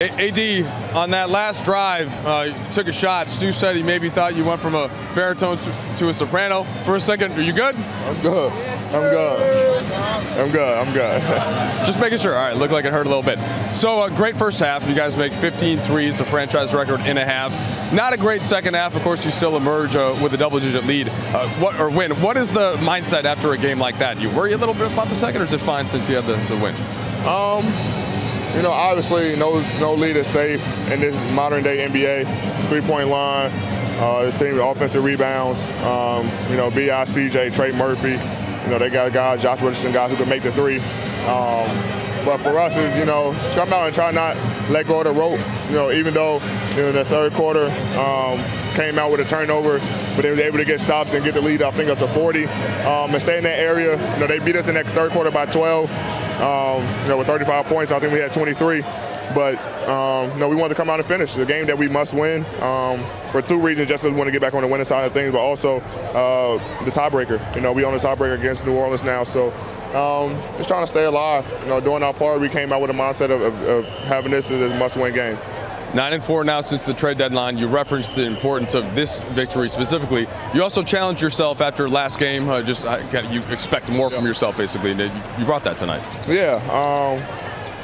AD, on that last drive, took a shot. Stu said he maybe thought you went from a baritone to a soprano for a second. Are you good? I'm good. I'm good. Just making sure. All right, looked like it hurt a little bit. So, great first half. You guys make 15 threes, a franchise record in a half. Not a great second half. Of course, you still emerge with a double-digit lead win. What is the mindset after a game like that? You worry a little bit about the second, or is it fine since you had the win? You know, obviously, no lead is safe in this modern-day NBA. Three-point line, this team offensive rebounds. You know, Beas, CJ, Trey Murphy. You know, they got guys, Josh Richardson, guys who can make the three. But for us, is come out and try not let go of the rope. You know, even though in the third quarter came out with a turnover, but they were able to get stops and get the lead, I think, up to 40, and stay in that area. You know, they beat us in that third quarter by 12. You know, with 35 points, I think we had 23. But we wanted to come out and finish. It's a game that we must win for two reasons, just because we want to get back on the winning side of things, but also the tiebreaker. You know, we on the tiebreaker against New Orleans now, so just trying to stay alive. You know, doing our part, we came out with a mindset of having this as a must-win game. 9-4 now since the trade deadline. You referenced the importance of this victory specifically. You also challenged yourself after last game. You expect more from yourself, basically, and you brought that tonight. Yeah.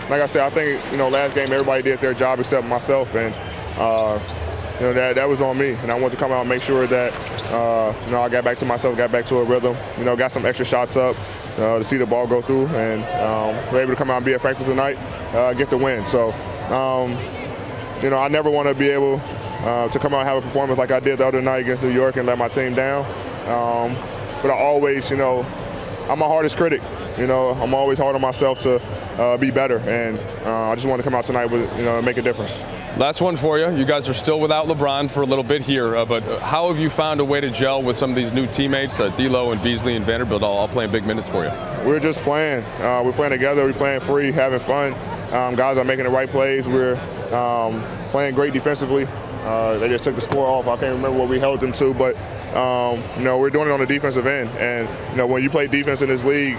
Like I said, I think, last game everybody did their job except myself, and that was on me. And I wanted to come out and make sure that I got back to myself, got back to a rhythm. Got some extra shots up to see the ball go through, and we're able to come out and be effective tonight, get the win. So. I never want to be able to come out and have a performance like I did the other night against New York and let my team down. But I always, I'm my hardest critic. I'm always hard on myself to be better. And I just want to come out tonight with, make a difference. Last one for you. You guys are still without LeBron for a little bit here, but how have you found a way to gel with some of these new teammates, D'Lo and Beasley and Vanderbilt, all playing big minutes for you? We're just playing. We're playing together. We're playing free, having fun. Guys are making the right plays. We're playing great defensively. They just took the score off. I can't remember what we held them to, but we're doing it on the defensive end. And when you play defense in this league,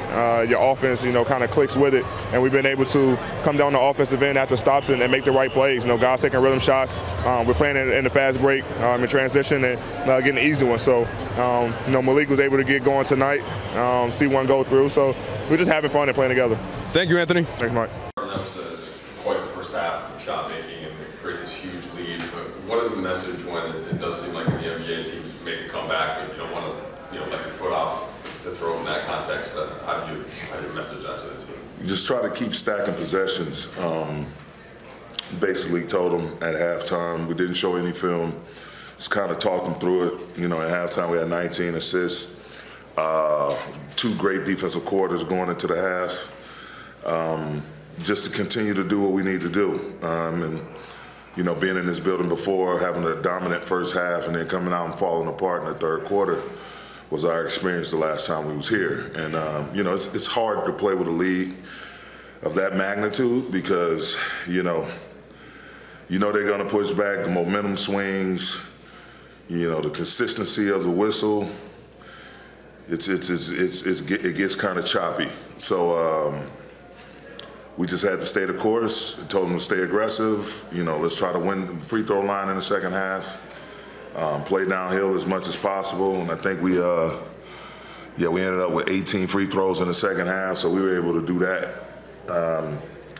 your offense kind of clicks with it. And we've been able to come down the offensive end after stops and make the right plays. Guys taking rhythm shots. We're playing in the fast break, in transition, and getting the easy one. So Malik was able to get going tonight, see one go through. So we're just having fun and playing together. Thank you, Anthony. Thanks, Mike. That was quite the first half of shot making and create this huge lead. But what is the message when it does seem like the NBA teams make a comeback, but you don't want to let your foot off the throat in that context? How do you message that to the team? You just try to keep stacking possessions. Basically told them at halftime we didn't show any film. Just kind of talked them through it. At halftime we had 19 assists, 2 great defensive quarters going into the half. Just to continue to do what we need to do. Being in this building before, having a dominant first half and then coming out and falling apart in the third quarter was our experience the last time we was here. And, it's hard to play with a league of that magnitude because, they're going to push back, the momentum swings, the consistency of the whistle. It gets kind of choppy. So, we just had to stay the course, told them to stay aggressive. Let's try to win the free throw line in the second half. Play downhill as much as possible. And I think we ended up with 18 free throws in the second half, so we were able to do that.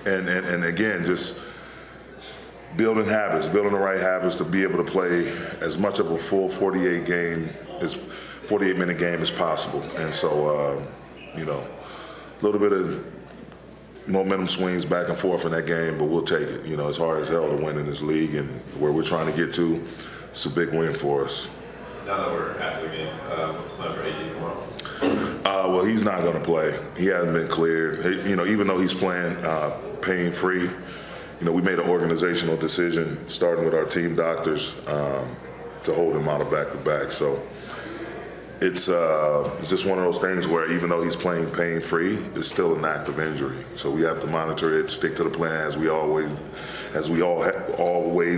And again, just building the right habits to be able to play as much of a full 48-minute game as possible. And so, a little bit of momentum swings back and forth in that game, but we'll take it. It's hard as hell to win in this league, and where we're trying to get to, it's a big win for us. Now that we're past the game, what's the plan for AD tomorrow? Well, he's not going to play. He hasn't been cleared. Even though he's playing pain-free, we made an organizational decision, starting with our team doctors, to hold him out of back-to-back. So it's just one of those things where even though he's playing pain-free, it's still an active injury. So we have to monitor it, stick to the plan as we always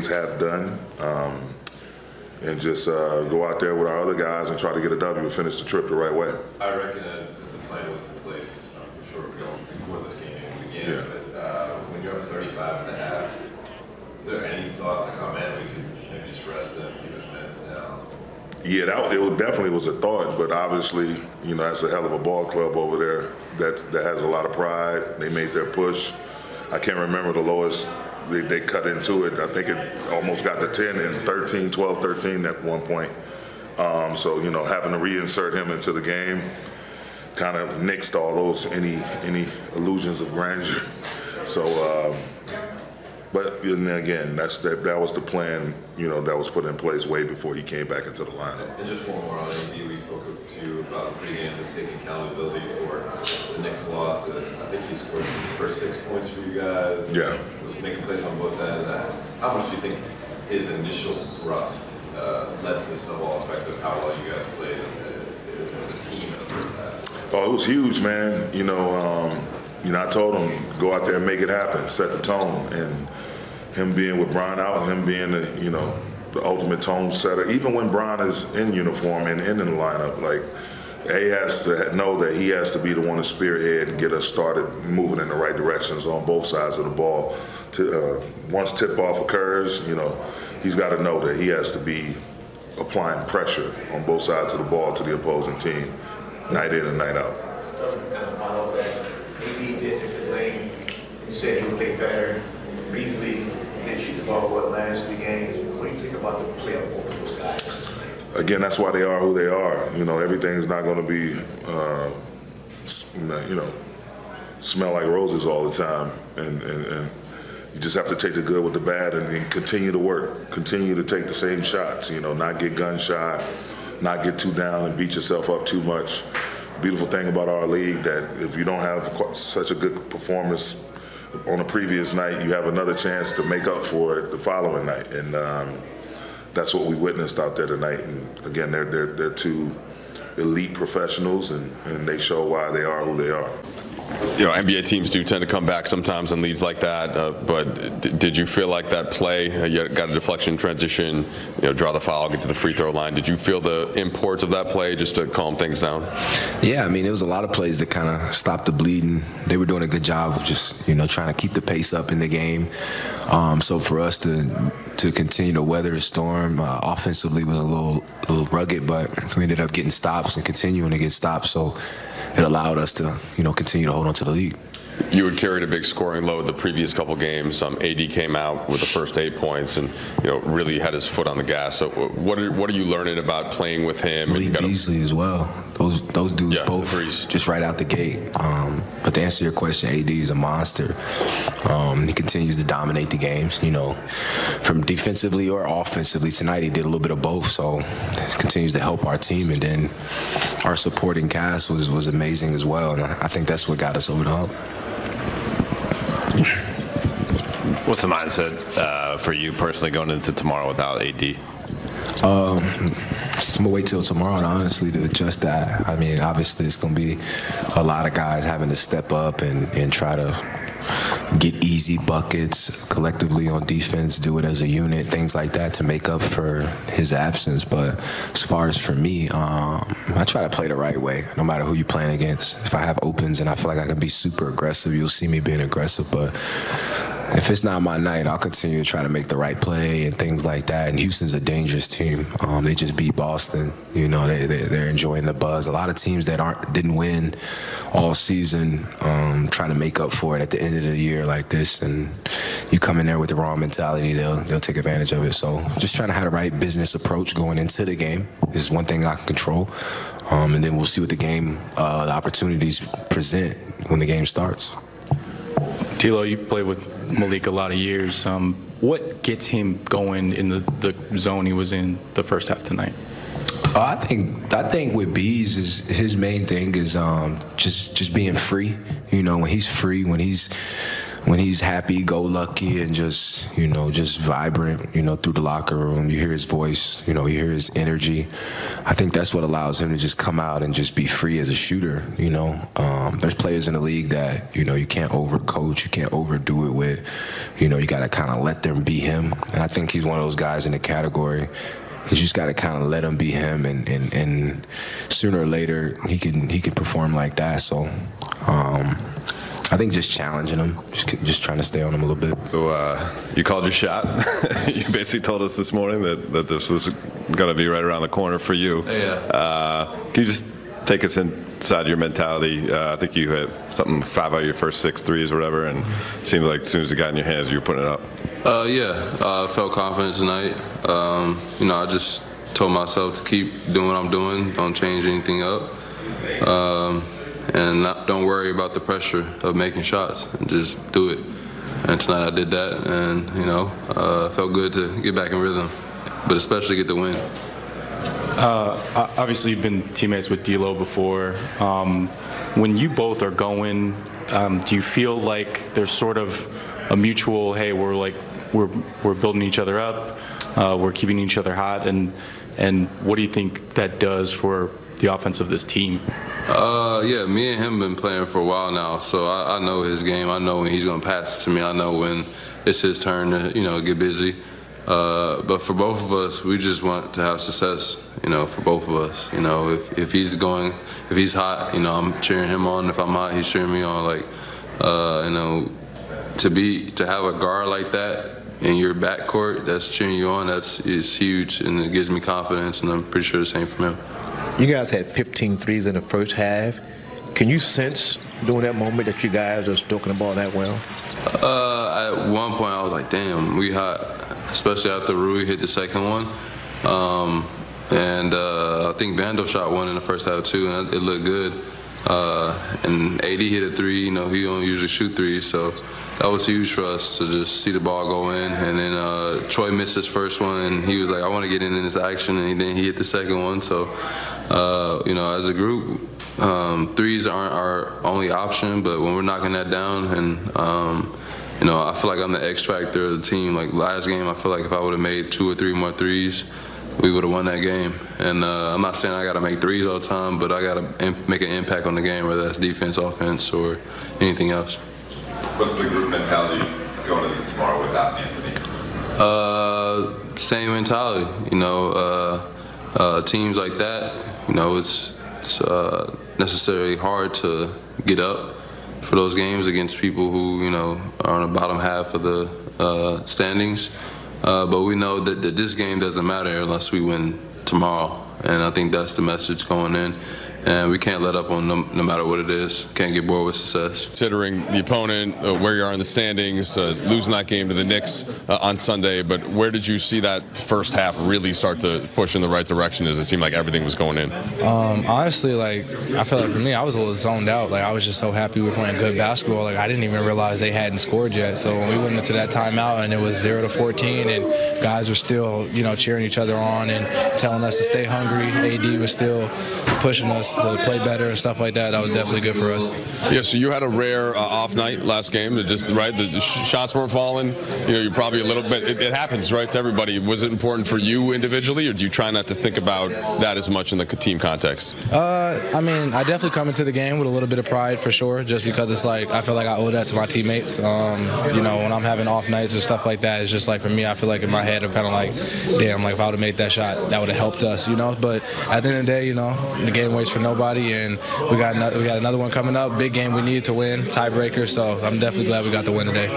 have done, and just go out there with our other guys and try to get a W and finish the trip the right way. I recognize that the plan was in place before this game even began, but when you're up 35 and a half, Yeah, definitely was a thought, but obviously, you know, that's a hell of a ball club over there that has a lot of pride. They made their push. I can't remember the lowest they cut into it. I think it almost got to 10 and 13, 12, 13 at one point. So, you know, having to reinsert him into the game kind of nixed all those any illusions of grandeur. So, but again, that was the plan, you know, that was put in place way before he came back into the lineup. And just one more on AD, we spoke to you about pregame and taking accountability for the Knicks loss. I think he scored his first 6 points for you guys. Yeah. Was making plays on both ends. How much do you think his initial thrust led to the snowball effect of how well you guys played as a team in the first half? Oh, it was huge, man. You know, I told him, go out there and make it happen, set the tone. And him being with Bron out, him being the ultimate tone setter, even when Bron is in uniform and in the lineup, like, he has to know that he has to be the one to spearhead and get us started moving in the right directions on both sides of the ball. Once tip-off occurs, you know, he's got to know that he has to be applying pressure on both sides of the ball to the opposing team, night in and night out. Kind of follow that. AD did take the lane. You said he would play better. Beasley did shoot the ball the last 3 games. What do you think about the play of both of those guys tonight? Again, that's why they are who they are. You know, everything's not going to be, you know, smell like roses all the time. And you just have to take the good with the bad and continue to work. Continue to take the same shots, you know, not get gunshot, not get too down and beat yourself up too much. Beautiful thing about our league that if you don't have such a good performance on a previous night, you have another chance to make up for it the following night. And that's what we witnessed out there tonight. And again, they're 2 elite professionals, and they show why they are who they are. You know, NBA teams do tend to come back sometimes in leads like that, but did you feel like that play, you got a deflection transition, you know, draw the foul, get to the free throw line, did you feel the import of that play just to calm things down? Yeah, I mean, there was a lot of plays that kind of stopped the bleeding. They were doing a good job of just, you know, trying to keep the pace up in the game. So for us to continue to weather the storm, offensively was a little rugged, but we ended up getting stops and continuing to get stops. So it allowed us to, you know, continue to hold on to the lead. You had carried a big scoring load the previous couple games. AD came out with the first 8 points and, you know, really had his foot on the gas. So what are you learning about playing with him? Beasley as well. Those dudes both just right out the gate. But to answer your question, AD is a monster. He continues to dominate the games, you know, from defensively or offensively. Tonight he did a little bit of both, so he continues to help our team. And then our supporting cast was amazing as well, and I think that's what got us over the hump. What's the mindset for you personally going into tomorrow without AD? I'm gonna wait till tomorrow, honestly, to adjust that. I mean, obviously, it's gonna be a lot of guys having to step up and try to get easy buckets collectively on defense, do it as a unit, things like that to make up for his absence. But as far as for me, I try to play the right way, no matter who you're playing against. If I have opens and I feel like I can be super aggressive, you'll see me being aggressive. But if it's not my night, I'll continue to try to make the right play and things like that. And Houston's a dangerous team. They just beat Boston. You know, they're enjoying the buzz. A lot of teams that didn't win all season trying to make up for it at the end of the year like this. And you come in there with the wrong mentality, they'll take advantage of it. So just trying to have the right business approach going into the game is one thing I can control. And then we'll see what the opportunities present when the game starts. Tilo, you've played with Malik a lot of years. What gets him going in the zone he was in the first half tonight? I think with Beas, his main thing is just being free. You know, when he's free, when he's happy, go lucky, and just vibrant. You know, through the locker room, you hear his voice. You know, you hear his energy. I think that's what allows him to just come out and just be free as a shooter. You know, there's players in the league that you can't overcoach, you can't overdo it with. You got to kind of let them be him. And I think he's one of those guys in the category. You just got to kind of let him be him, and sooner or later he can perform like that. So I think just challenging him, just trying to stay on him a little bit. So you called your shot. You basically told us this morning that this was going to be right around the corner for you. Yeah. Can you just take us inside your mentality? I think you had something 5 out of your first 6 threes or whatever, and it seemed like as soon as it got in your hands, you were putting it up. I felt confident tonight. I just told myself to keep doing what I'm doing, don't change anything up, and don't worry about the pressure of making shots, and just do it. And tonight I did that, and felt good to get back in rhythm, but especially get the win. Obviously, you've been teammates with D'Lo before. When you both are going, do you feel like there's sort of a mutual, hey, we're building each other up, we're keeping each other hot, and what do you think that does for the offense of this team? Yeah, me and him been playing for a while now, so I know his game. I know when he's going to pass it to me. I know when it's his turn to get busy. But for both of us, we just want to have success. For both of us. If he's going, if he's hot, I'm cheering him on. If I'm hot, he's cheering me on. To have a guard like that in your backcourt that's cheering you on, is huge, and it gives me confidence, and I'm pretty sure the same from him. You guys had 15 threes in the first half. Can you sense during that moment that you guys are stroking the ball that well? At one point, I was like, damn, we hot, especially after Rui hit the second one. I think Vando shot one in the first half, too, and it looked good. And AD hit a 3. He don't usually shoot 3s, so that was huge for us to just see the ball go in. And then Troy missed his first one, and he was like, I want to get in this action, and then he hit the second one. So, as a group, threes aren't our only option, but when we're knocking that down, and I feel like I'm the X factor of the team. Like last game, I feel like if I would have made 2 or 3 more threes, we would have won that game. And I'm not saying I got to make threes all the time, but I got to make an impact on the game, whether that's defense, offense, or anything else. What's the group mentality going into tomorrow without Anthony? Same mentality. Teams like that, it's necessarily hard to get up for those games against people who, are on the bottom half of the standings. But we know that this game doesn't matter unless we win tomorrow. And I think that's the message going in. And we can't let up on no matter what it is. Can't get bored with success. Considering the opponent, where you are in the standings, losing that game to the Knicks on Sunday, but where did you see that first half really start to push in the right direction as it seemed like everything was going in? Honestly, I feel like for me, I was a little zoned out. I was just so happy we were playing good basketball. I didn't even realize they hadn't scored yet. So when we went into that timeout and it was 0-14 and guys were still, cheering each other on and telling us to stay hungry, AD was still pushing us to play better and stuff like that. That was definitely good for us. Yeah, so you had a rare off night last game. The shots weren't falling. You're probably a little bit. It happens, right, to everybody. Was it important for you individually, or do you try not to think about that as much in the team context? I definitely come into the game with a little bit of pride for sure, just because it's I feel like I owe that to my teammates. When I'm having off nights or stuff like that, it's just for me, I feel like in my head I'm kind of damn, if I would have made that shot, that would have helped us, But at the end of the day, the game waits for nobody, and we got another one coming up. Big game we need to win, tiebreaker. So I'm definitely glad we got the win today.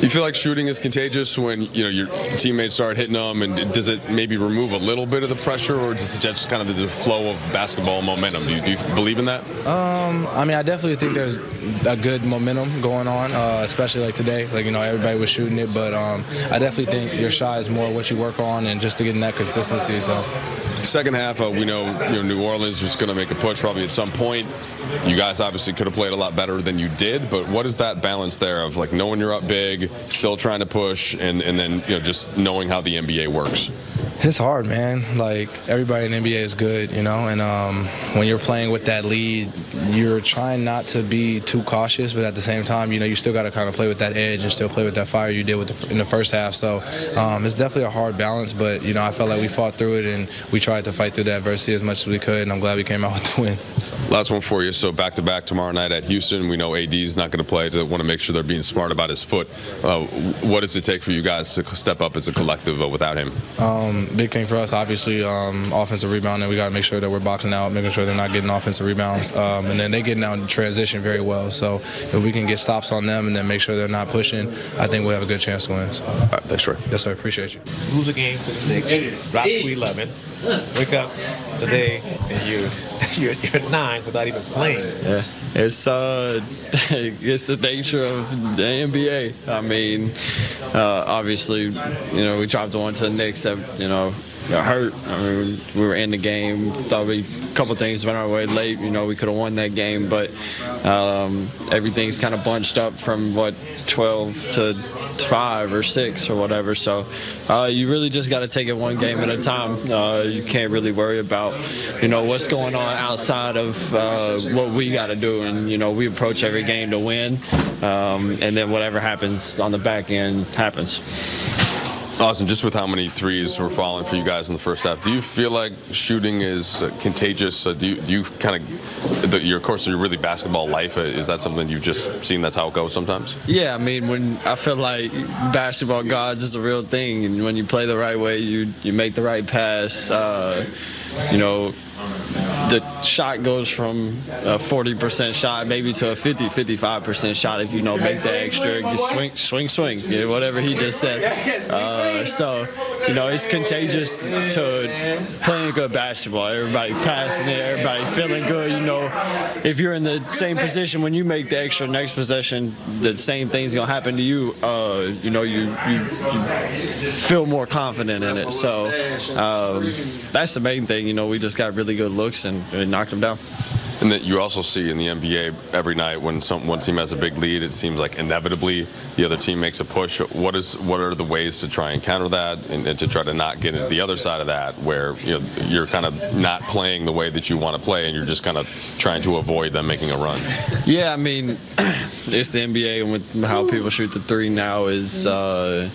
You feel like shooting is contagious when your teammates start hitting them, and does it maybe remove a little bit of the pressure, or does it just kind of the flow of basketball momentum? Do you believe in that? I definitely think there's a good momentum going on, especially today. Everybody was shooting it, but I definitely think your shot is more what you work on, and just to get in that consistency. So. Second half, we know New Orleans was going to make a push probably at some point. You guys obviously could have played a lot better than you did, but what is that balance there of knowing you're up big, still trying to push, and then just knowing how the NBA works? It's hard, man. Everybody in the NBA is good, and when you're playing with that lead, you're trying not to be too cautious, but at the same time, you still got to kind of play with that edge and still play with that fire you did in the first half. So it's definitely a hard balance, but, I felt like we fought through it, and we tried to fight through the adversity as much as we could, and I'm glad we came out with the win. So. Last one for you. So back-to-back tomorrow night at Houston. We know AD's not going to play. They want to make sure they're being smart about his foot. What does it take for you guys to step up as a collective without him? big thing for us, obviously, offensive rebounding. We got to make sure that we're boxing out, making sure they're not getting offensive rebounds. And then they getting out in transition very well. So if we can get stops on them and then make sure they're not pushing, I think we'll have a good chance to win. So. All right, thanks, Troy. Yes, sir. Appreciate you. Lose a game for the Knicks, drop to 11, wake up today, and you're at 9 without even playing. Yeah, it's the nature of the NBA. I mean, obviously, we dropped one to the Knicks that got hurt. I mean, we were in the game. Thought a couple things went our way late. We could have won that game, but everything's kind of bunched up from 12 to 5 or 6 or whatever. So you really just got to take it one game at a time. You can't really worry about what's going on outside of what we got to do, and we approach every game to win, and then whatever happens on the back end happens. Austin, just with how many threes were falling for you guys in the first half, do you feel like shooting is contagious? Do you kind of, of course, your really basketball life, is that something you've just seen that's how it goes sometimes? Yeah, I mean, when I feel like basketball gods is a real thing, and when you play the right way, you make the right pass, the shot goes from a 40% shot maybe to a 55% shot if make the extra swing, whatever he just said. So it's contagious to playing good basketball. Everybody passing it, everybody feeling good. If you're in the same position when you make the extra next possession, the same thing's gonna happen to you. You feel more confident in it. So that's the main thing. We just got really good looks and knocked them down. And that you also see in the NBA every night when one team has a big lead, it seems like inevitably the other team makes a push. What are the ways to try and counter that and to try to not get into the other side of that where you're kind of not playing the way that you want to play and you're just kind of trying to avoid them making a run? Yeah, I mean, it's the NBA, and with how people shoot the three now is a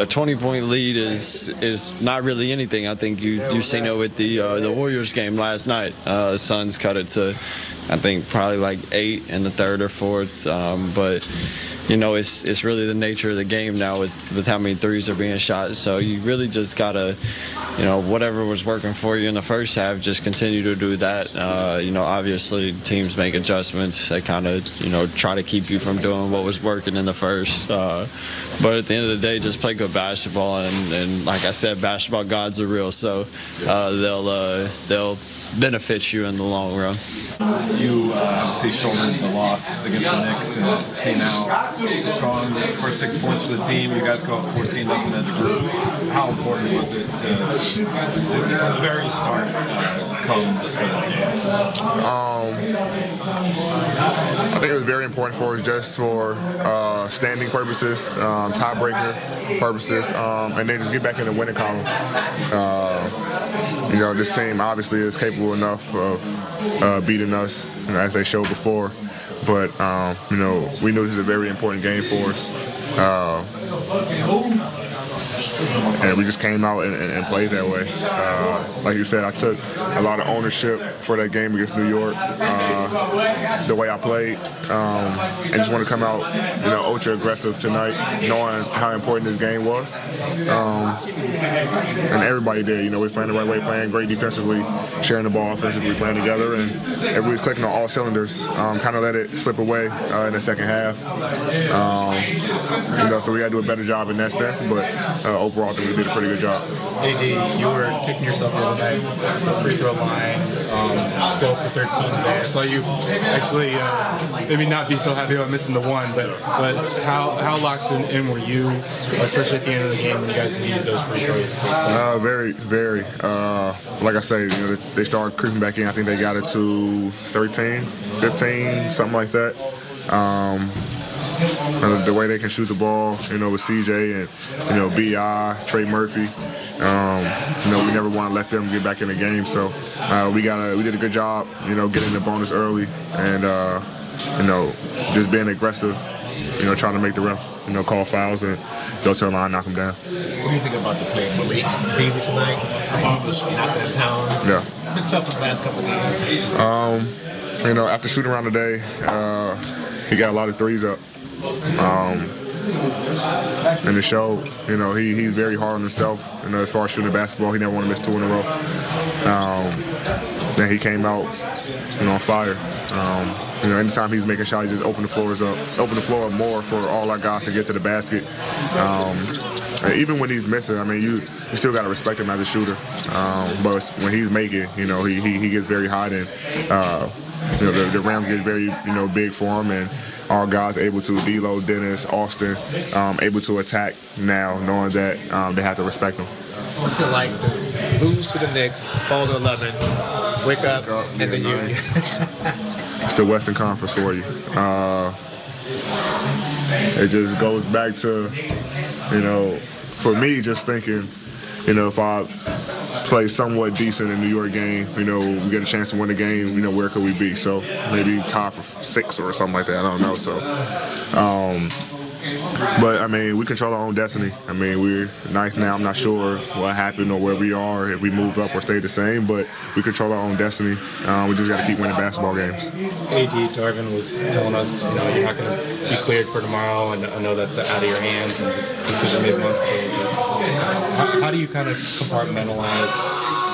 20-point lead is not really anything. I think you've seen it with the Warriors game last night. The Suns cut it to, I think, probably like 8 in the third or fourth. But it's really the nature of the game now with how many threes are being shot. So you really just gotta, whatever was working for you in the first half, just continue to do that. Obviously teams make adjustments. They kind of, try to keep you from doing what was working in the first. But at the end of the day, just play good basketball. And like I said, basketball gods are real. So they'll benefit you in the long run. You obviously shouldered the loss against the Knicks and came out strong. First 6 points for the team. You guys go up 14-0 as a group. How important was it to from the very start, come for this game? I think it was very important for us just for standing purposes, tiebreaker purposes, and then just get back in the winning column. This team obviously is capable enough of beating us, as they showed before. But we knew this was a very important game for us. And we just came out and played that way. Like you said, I took a lot of ownership for that game against New York, the way I played, and just want to come out, ultra aggressive tonight, knowing how important this game was. And everybody did. We was playing the right way, playing great defensively, sharing the ball offensively, playing together, and everybody was clicking on all cylinders. Kind of let it slip away in the second half. So we got to do a better job in that sense, but overall, I think we did a pretty good job. AD, you were kicking yourself the other night, the free throw line, 12 for 13 there. I saw you actually maybe not be so happy about missing the one, but how locked in were you, especially at the end of the game when you guys needed those free throws? Very, very. Like I say, they started creeping back in. I think they got it to 13, 15, something like that. The way they can shoot the ball, with CJ and Beas, Trey Murphy, we never want to let them get back in the game. So we did a good job, getting the bonus early and just being aggressive, trying to make the ref, call fouls and go to the line, knock them down. What do you think about the play of Malik Beasley tonight? Knocking it down. Yeah. Been tough in the last couple of games. After shooting around today, he got a lot of threes up. And it showed. You know, he's very hard on himself. You know, as far as shooting the basketball, he never want to miss 2 in a row. Then he came out, you know, on fire. You know, anytime he's making shots, he just open the floor up more for all our guys to get to the basket. Even when he's missing, I mean, you still got to respect him as a shooter. But when he's making, you know, he gets very hot, and you know, the rim gets very, you know, big for him, and our guys able to, D'Lo, Dennis, Austin, able to attack now, knowing that they have to respect him. What's it like to lose to the Knicks, fall to 11, wake up, and then you? It's the Western Conference for you. It just goes back to, you know, for me, just thinking, you know, if I play somewhat decent in the New York game, you know, we get a chance to win the game, you know, where could we be? So maybe tie for 6 or something like that. I don't know. So, but I mean, we control our own destiny. I mean, we're 9th now. I'm not sure what happened or where we are, if we move up or stay the same, but we control our own destiny. We just got to keep winning basketball games. AD Darvin was telling us, you know, you're not going to be cleared for tomorrow, and I know that's out of your hands, and this decision made months ago. How do you kind of compartmentalize,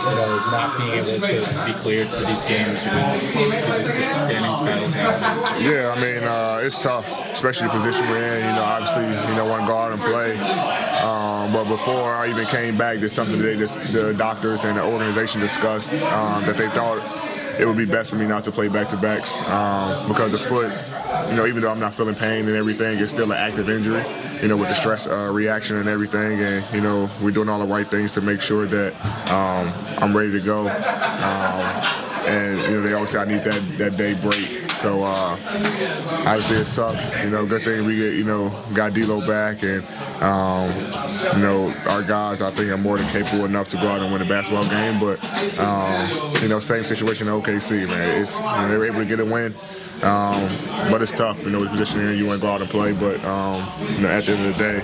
you know, not being able to be cleared for these games when these standings battles happen? Yeah, I mean, it's tough, especially the position we're in. You know, obviously, you know, want to go out and play. But before I even came back, there's something that the doctors and the organization discussed that they thought it would be best for me not to play back-to-backs because the foot, you know, even though I'm not feeling pain and everything, it's still an active injury, you know, with the stress reaction and everything. And, you know, we're doing all the right things to make sure that I'm ready to go. And, you know, they always say I need that day break. So, obviously it sucks. You know, good thing we get, you know, got D'Lo back, and, you know, our guys, I think, are more than capable enough to go out and win a basketball game. But, you know, same situation in OKC, man. It's, you know, they were able to get a win. But it's tough, you know, the position here, you want to go out and play, but, you know, at the end of the day,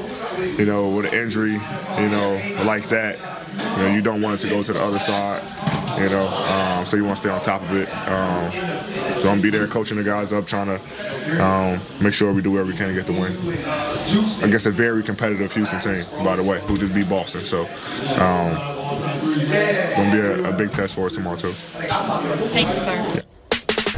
you know, with an injury, you know, like that, you know, you don't want it to go to the other side, you know, so you want to stay on top of it. So I'm going to be there coaching the guys up, trying to make sure we do whatever we can to get the win against a very competitive Houston team, by the way, who just beat Boston. So going to be a big test for us tomorrow, too. Thank you, sir.